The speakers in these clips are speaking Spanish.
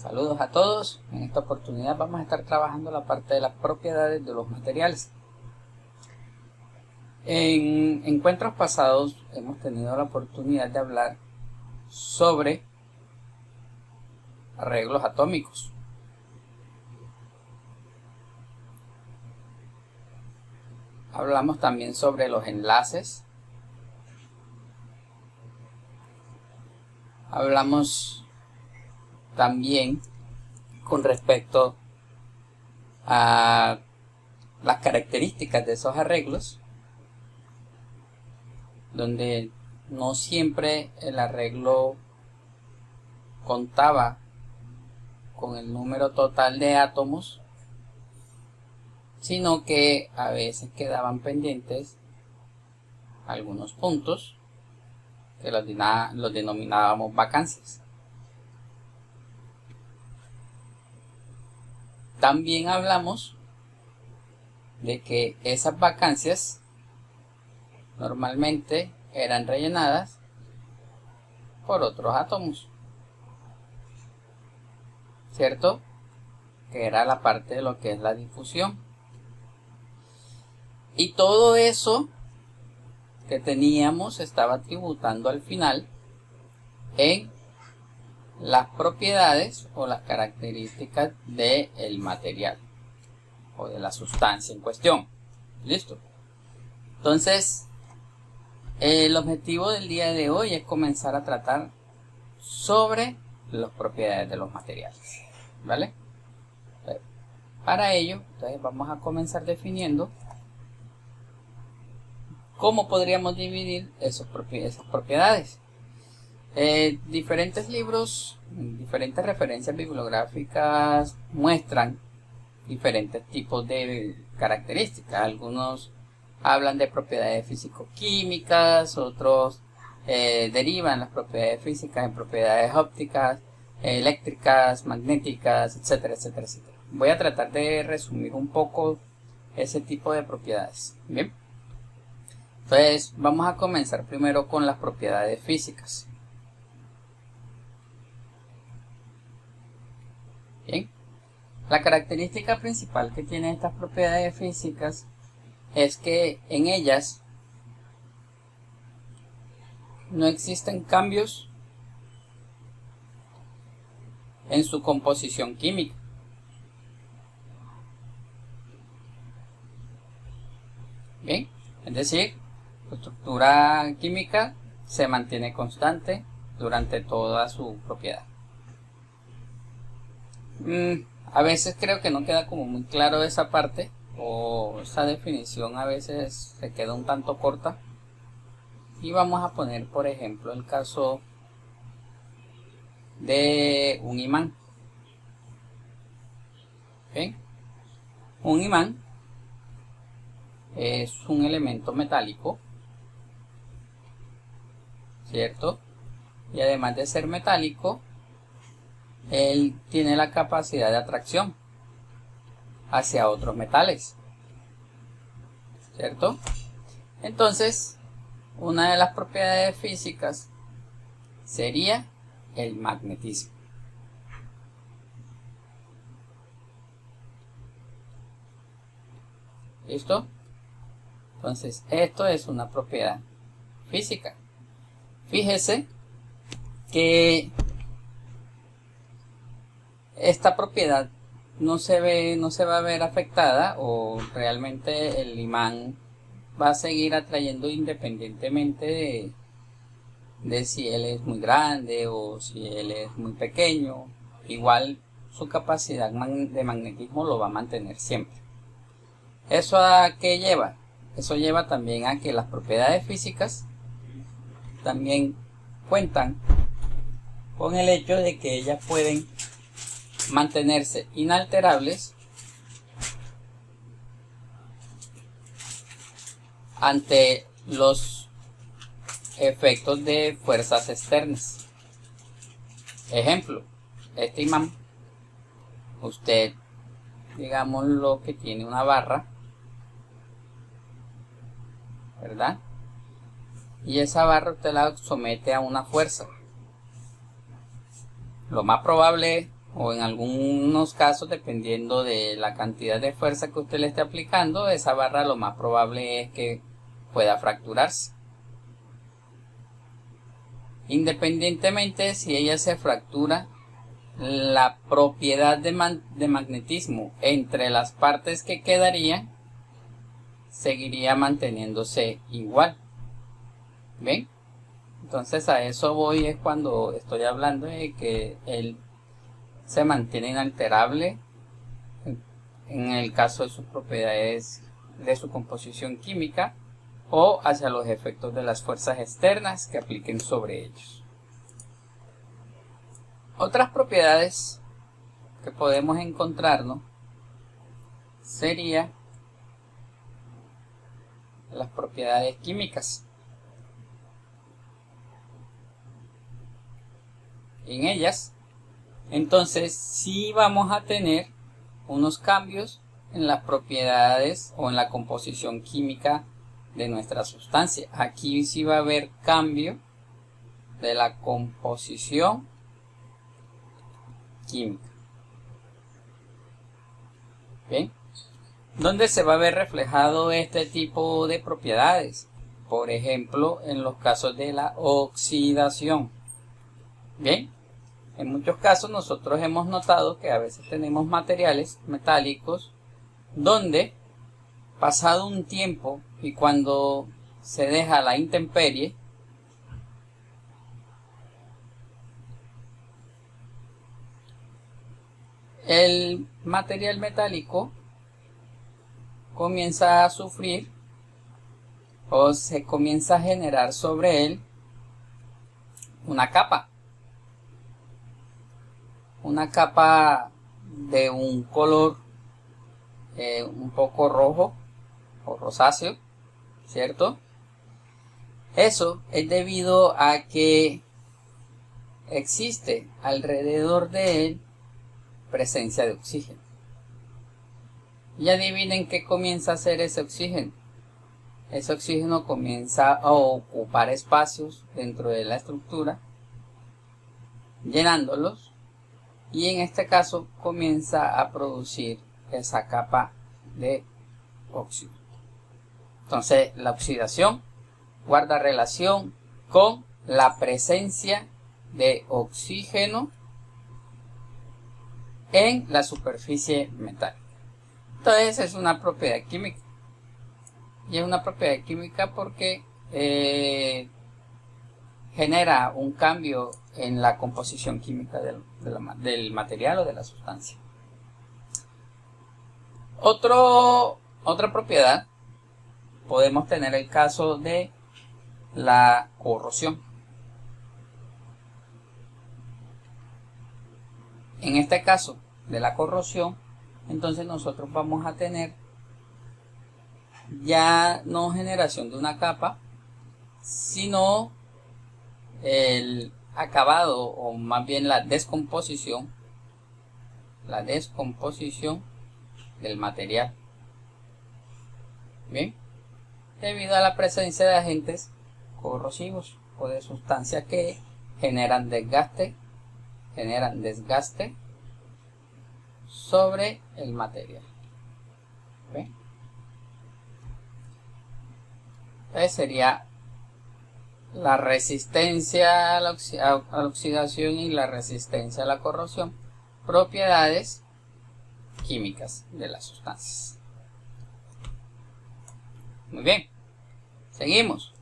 Saludos a todos. En esta oportunidad vamos a estar trabajando la parte de las propiedades de los materiales. En encuentros pasados hemos tenido la oportunidad de hablar sobre arreglos atómicos. Hablamos también sobre los enlaces. Hablamos también con respecto a las características de esos arreglos, donde no siempre el arreglo contaba con el número total de átomos, sino que a veces quedaban pendientes algunos puntos que los denominábamos vacancias. También hablamos de que esas vacancias normalmente eran rellenadas por otros átomos, ¿cierto? Que era la parte de lo que es la difusión. Y todo eso que teníamos estaba tributando al final en las propiedades o las características del material o de la sustancia en cuestión. ¿Listo? Entonces, el objetivo del día de hoy es comenzar a tratar sobre las propiedades de los materiales, ¿vale? Para ello, entonces vamos a comenzar definiendo cómo podríamos dividir esas propiedades. Diferentes libros, diferentes referencias bibliográficas muestran diferentes tipos de características. Algunos hablan de propiedades físico-químicas, otros derivan las propiedades físicas en propiedades ópticas, eléctricas, magnéticas, etcétera, etcétera, etcétera. Voy a tratar de resumir un poco ese tipo de propiedades. Bien, entonces vamos a comenzar primero con las propiedades físicas. Bien, la característica principal que tienen estas propiedades físicas es que en ellas no existen cambios en su composición química. Bien, es decir, su estructura química se mantiene constante durante toda su propiedad. A veces creo que no queda como muy claro esa parte, o esa definición a veces se queda un tanto corta. Y vamos a poner, por ejemplo, el caso de un imán. ¿Okay? Un imán es un elemento metálico, ¿cierto? Y además de ser metálico, él tiene la capacidad de atracción hacia otros metales, ¿cierto? Entonces, una de las propiedades físicas sería el magnetismo. ¿Listo? Entonces, esto es una propiedad física. Fíjese que esta propiedad no se va a ver afectada, o realmente el imán va a seguir atrayendo independientemente de si él es muy grande o si él es muy pequeño. Igual su capacidad de magnetismo lo va a mantener siempre. ¿Eso a qué lleva? Eso lleva también a que las propiedades físicas también cuentan con el hecho de que ellas pueden mantenerse inalterables ante los efectos de fuerzas externas. Ejemplo, este imán, usted, digamos lo que tiene una barra, ¿verdad? Y esa barra usted la somete a una fuerza. Lo más probable o en algunos casos, dependiendo de la cantidad de fuerza que usted le esté aplicando, esa barra lo más probable es que pueda fracturarse. Independientemente si ella se fractura, la propiedad de magnetismo entre las partes que quedarían seguiría manteniéndose igual. ¿Ven? Entonces a eso voy, es cuando estoy hablando de que él se mantiene inalterable en el caso de sus propiedades de su composición química o hacia los efectos de las fuerzas externas que apliquen sobre ellos. Otras propiedades que podemos encontrarnos serían las propiedades químicas. En ellas, entonces, sí vamos a tener unos cambios en las propiedades o en la composición química de nuestra sustancia. Aquí sí va a haber cambio de la composición química. ¿Bien? ¿Dónde se va a ver reflejado este tipo de propiedades? Por ejemplo, en los casos de la oxidación. Bien, en muchos casos nosotros hemos notado que a veces tenemos materiales metálicos donde, pasado un tiempo y cuando se deja a la intemperie, el material metálico comienza a sufrir o se comienza a generar sobre él una capa de un color un poco rojo o rosáceo, ¿cierto? Eso es debido a que existe alrededor de él presencia de oxígeno. Y adivinen qué comienza a hacer ese oxígeno. Ese oxígeno comienza a ocupar espacios dentro de la estructura, llenándolos, y en este caso comienza a producir esa capa de óxido. Entonces, la oxidación guarda relación con la presencia de oxígeno en la superficie metálica. Entonces, es una propiedad química. Y es una propiedad química porque genera un cambio en la composición química del material o de la sustancia. Otra propiedad, podemos tener el caso de la corrosión. En este caso de la corrosión, entonces nosotros vamos a tener ya no generación de una capa, sino el acabado, o más bien la descomposición del material. Bien, debido a la presencia de agentes corrosivos o de sustancias que generan desgaste sobre el material. ¿Bien? Entonces sería la resistencia a la oxidación y la resistencia a la corrosión, propiedades químicas de las sustancias. Muy bien, seguimos.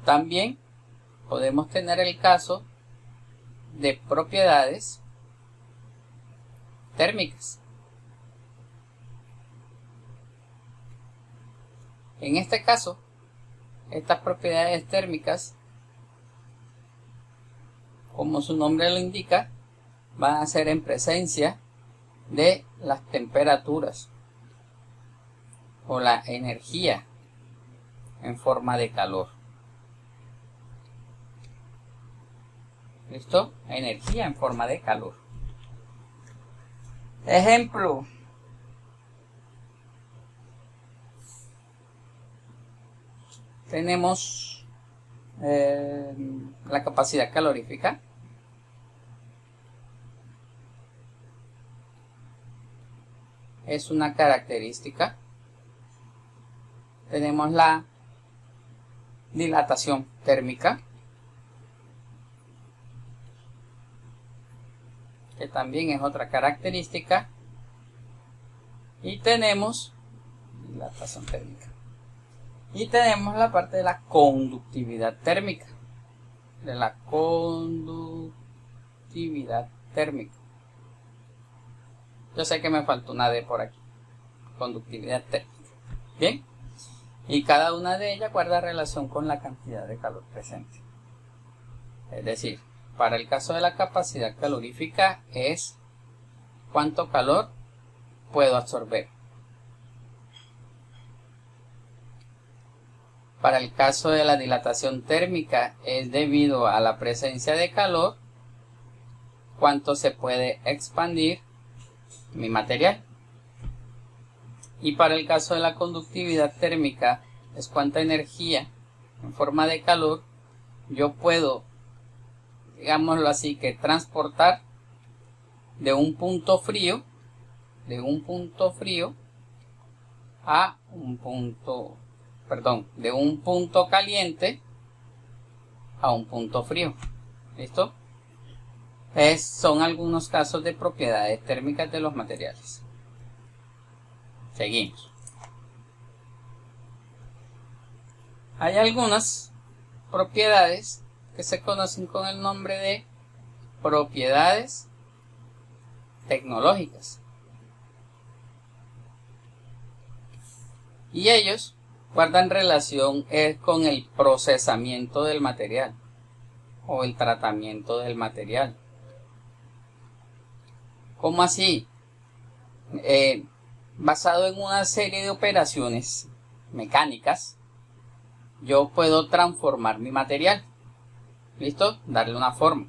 También podemos tener el caso de propiedades térmicas. En este caso, estas propiedades térmicas, como su nombre lo indica, van a ser en presencia de las temperaturas o la energía en forma de calor. ¿Listo? Energía en forma de calor. Ejemplo. Tenemos la capacidad calorífica. es una característica. Tenemos la dilatación térmica, que también es otra característica. Y tenemos dilatación térmica. Y tenemos la parte de la conductividad térmica. De la conductividad térmica. Yo sé que me faltó una D por aquí. Conductividad térmica. Bien. Y cada una de ellas guarda relación con la cantidad de calor presente. Es decir, para el caso de la capacidad calorífica es cuánto calor puedo absorber. Para el caso de la dilatación térmica es debido a la presencia de calor, cuánto se puede expandir mi material. Y para el caso de la conductividad térmica es cuánta energía en forma de calor yo puedo, digámoslo así, que transportar de un punto frío a un punto, de un punto caliente a un punto frío. ¿Listo? Son algunos casos de propiedades térmicas de los materiales. Seguimos. Hay algunas propiedades que se conocen con el nombre de propiedades tecnológicas. Y ellos guardan relación con el procesamiento del material o el tratamiento del material. ¿Cómo así? Basado en una serie de operaciones mecánicas, yo puedo transformar mi material. ¿Listo? Darle una forma.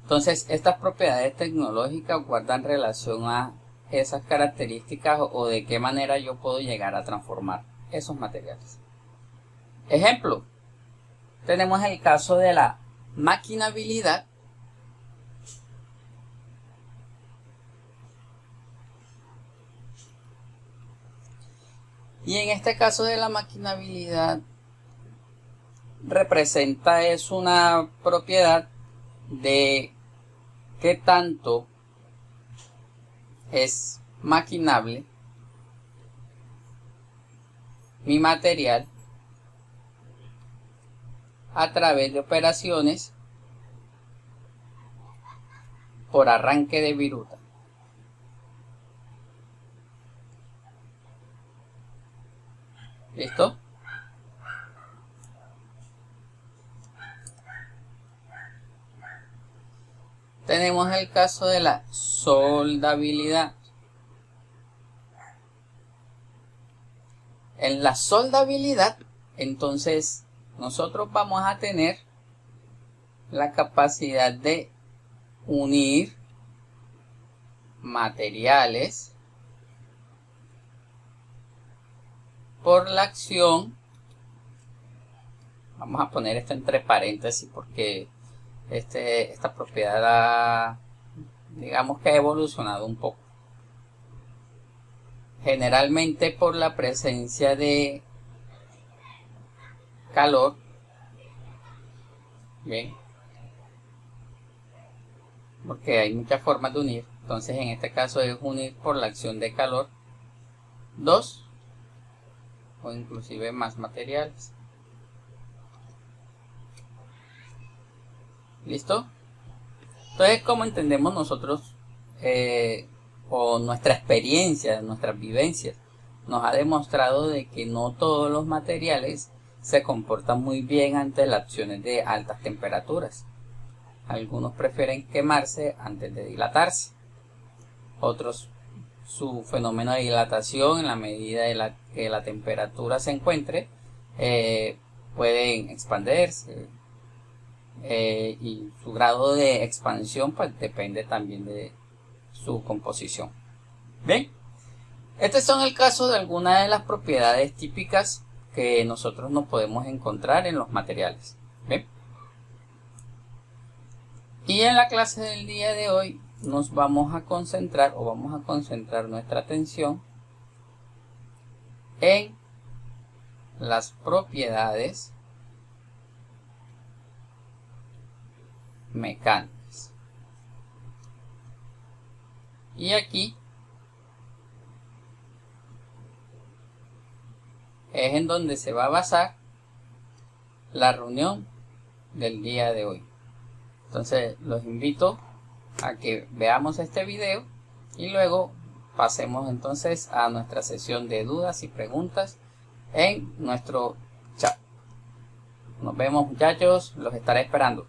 Entonces, estas propiedades tecnológicas guardan relación a esas características o de qué manera yo puedo llegar a transformar esos materiales. Ejemplo, tenemos el caso de la maquinabilidad. Y en este caso de la maquinabilidad representa es una propiedad de qué tanto es maquinable mi material a través de operaciones por arranque de viruta. ¿Listo? Tenemos el caso de la soldabilidad. En la soldabilidad, entonces, nosotros vamos a tener la capacidad de unir materiales por la acción. Vamos a poner esto entre paréntesis porque esta propiedad digamos que ha evolucionado un poco. Generalmente por la presencia de calor. Bien. Porque hay muchas formas de unir. Entonces en este caso es unir por la acción de calor dos o inclusive más materiales. ¿Listo? Entonces, como entendemos nosotros o nuestra experiencia, nuestras vivencias, nos ha demostrado de que no todos los materiales se comportan muy bien ante las acciones de altas temperaturas. Algunos prefieren quemarse antes de dilatarse. Otros, su fenómeno de dilatación, en la medida de que la temperatura se encuentre, pueden expandirse. Y su grado de expansión pues depende también de su composición. Bien, estos son el caso de algunas de las propiedades típicas que nosotros nos podemos encontrar en los materiales. Bien, y en la clase del día de hoy nos vamos a concentrar o vamos a concentrar nuestra atención en las propiedades mecánicas. Y aquí es en donde se va a basar la reunión del día de hoy. Entonces los invito a que veamos este video y luego pasemos entonces a nuestra sesión de dudas y preguntas en nuestro chat. Nos vemos, muchachos, los estaré esperando.